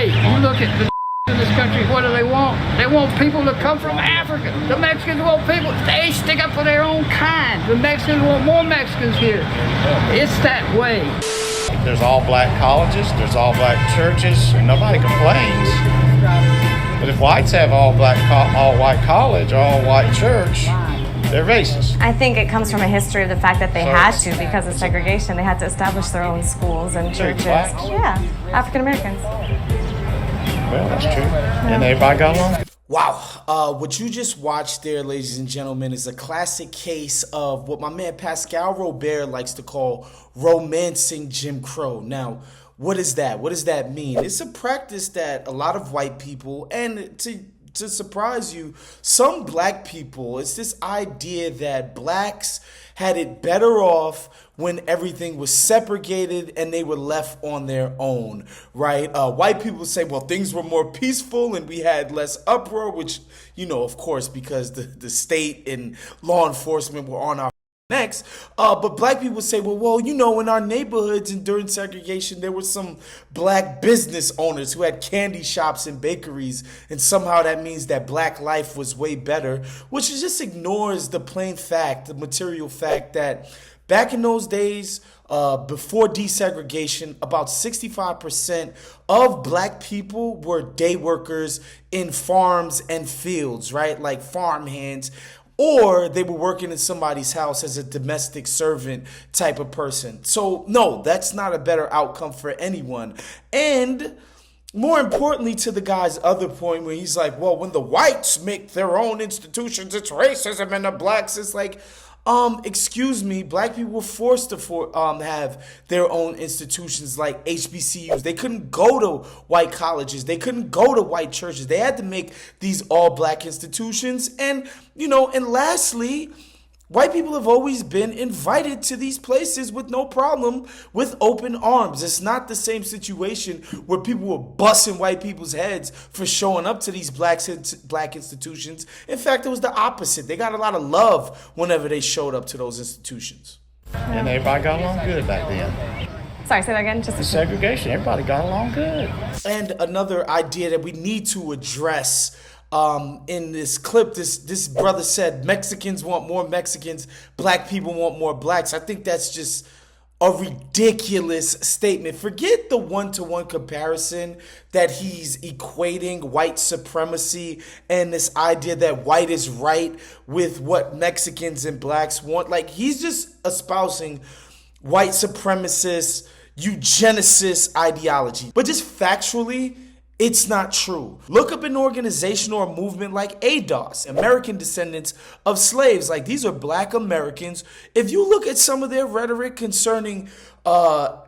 Hey, you look at the in this country, what do they want? They want people to come from Africa. The Mexicans want people, they stick up for their own kind. The Mexicans want more Mexicans here. It's that way. There's all black colleges, there's all black churches, and nobody complains. But if whites have all white college, all white church, they're racist. I think it comes from a history of the fact that they had to, because of segregation. They had to establish their own schools and churches. Yeah, African Americans. Well, that's true. And everybody got along. Wow. What you just watched there, ladies and gentlemen, is a classic case of what my man Pascal Robert likes to call romancing Jim Crow. Now, what is that? What does that mean? It's a practice that a lot of white people, and to surprise you, some black people, it's this idea that blacks had it better off when everything was segregated and they were left on their own, right? White people say, well, things were more peaceful and we had less uproar, which, of course, because the state and law enforcement were on our necks. But black people say, well, in our neighborhoods and during segregation, there were some black business owners who had candy shops and bakeries, and somehow that means that black life was way better, which just ignores the plain fact, the material fact that back in those days, before desegregation, about 65% of black people were day workers in farms and fields, right? Like farmhands. Or they were working in somebody's house as a domestic servant type of person. So, no, that's not a better outcome for anyone. And more importantly, to the guy's other point where he's like, well, when the whites make their own institutions, it's racism, and the blacks, it's like, excuse me, black people were forced to have their own institutions like HBCUs. They couldn't go to white colleges. They couldn't go to white churches. They had to make these all black institutions. And, and lastly, white people have always been invited to these places with no problem, with open arms. It's not the same situation where people were busting white people's heads for showing up to these black institutions. In fact, it was the opposite. They got a lot of love whenever they showed up to those institutions. And everybody got along good back then. Sorry, say that again. The segregation, everybody got along good. And another idea that we need to address in this clip, this brother said Mexicans want more Mexicans, black people want more blacks. I think that's just a ridiculous statement. Forget the one-to-one comparison that he's equating white supremacy and this idea that white is right with what Mexicans and blacks want. Like, he's just espousing white supremacist, eugenicist ideology. But just factually, it's not true. Look up an organization or a movement like ADOS, American Descendants of Slaves. Like, these are black Americans. If you look at some of their rhetoric concerning black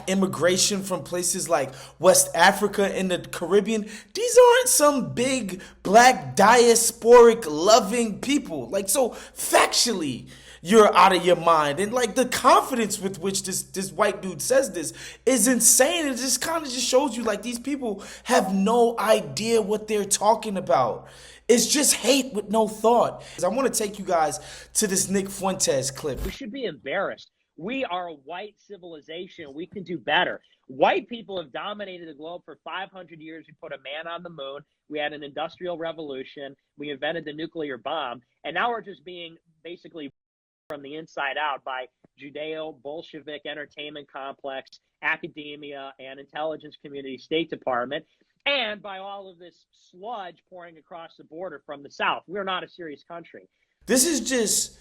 immigration from places like West Africa and the Caribbean, these aren't some big black diasporic loving people. Like, so factually, you're out of your mind. And like the confidence with which this white dude says this is insane. It just kind of just shows you like these people have no idea what they're talking about. It's just hate with no thought. I want to take you guys to this Nick Fuentes clip. We should be embarrassed. We are a white civilization. We can do better. White people have dominated the globe for 500 years. We put a man on the moon. We had an industrial revolution. We invented the nuclear bomb. And now we're just being basically from the inside out by Judeo-Bolshevik entertainment complex, academia, and intelligence community, State Department, and by all of this sludge pouring across the border from the South. We're not a serious country. This is just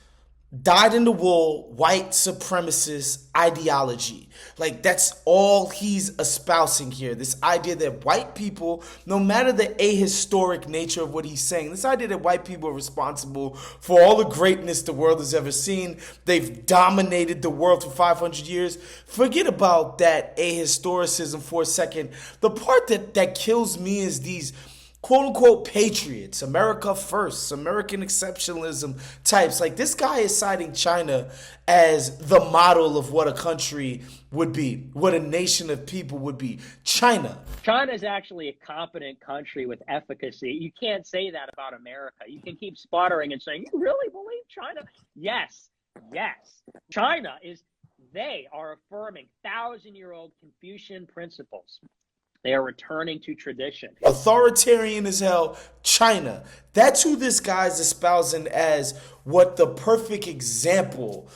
dyed-in-the-wool white supremacist ideology. Like, that's all he's espousing here. This idea that white people, no matter the ahistoric nature of what he's saying, this idea that white people are responsible for all the greatness the world has ever seen, they've dominated the world for 500 years. Forget about that ahistoricism for a second. The part that kills me is these quote-unquote patriots, America first, American exceptionalism types. Like, this guy is citing China as the model of what a country would be, what a nation of people would be. China is actually a competent country with efficacy. You can't say that about America. You can keep sputtering and saying, you really believe China? Yes. China is They are affirming 1,000-year-old Confucian principles. They are returning to tradition. Authoritarian as hell, China. That's who this guy's espousing as what the perfect example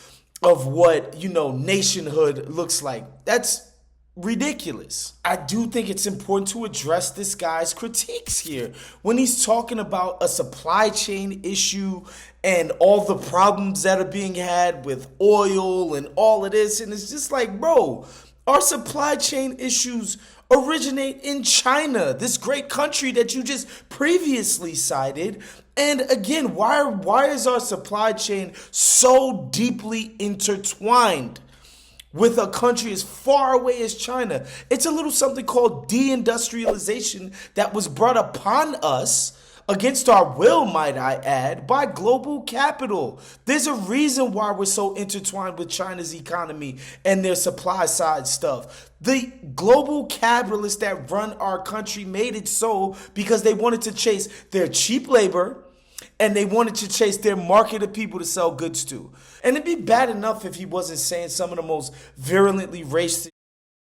of what, nationhood looks like. That's ridiculous. I do think it's important to address this guy's critiques here. When he's talking about a supply chain issue and all the problems that are being had with oil and all of this, and it's just like, bro, our supply chain issues originate in China, this great country that you just previously cited. And again, why is our supply chain so deeply intertwined with a country as far away as China? It's a little something called deindustrialization that was brought upon us against our will, might I add, by global capital. There's a reason why we're so intertwined with China's economy and their supply side stuff. The global capitalists that run our country made it so because they wanted to chase their cheap labor and they wanted to chase their market of people to sell goods to. And it'd be bad enough if he wasn't saying some of the most virulently racist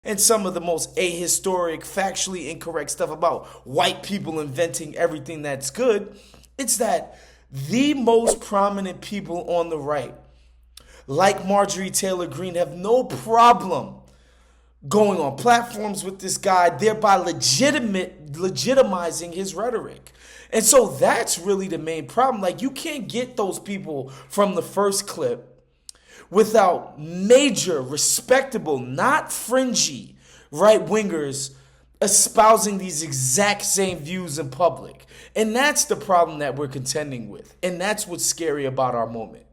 and some of the most ahistoric, factually incorrect stuff about white people inventing everything that's good. It's that the most prominent people on the right, like Marjorie Taylor Greene, have no problem going on platforms with this guy, thereby legitimizing his rhetoric. And so that's really the main problem. Like, you can't get those people from the first clip without major, respectable, not fringy right-wingers espousing these exact same views in public. And that's the problem that we're contending with. And that's what's scary about our moment.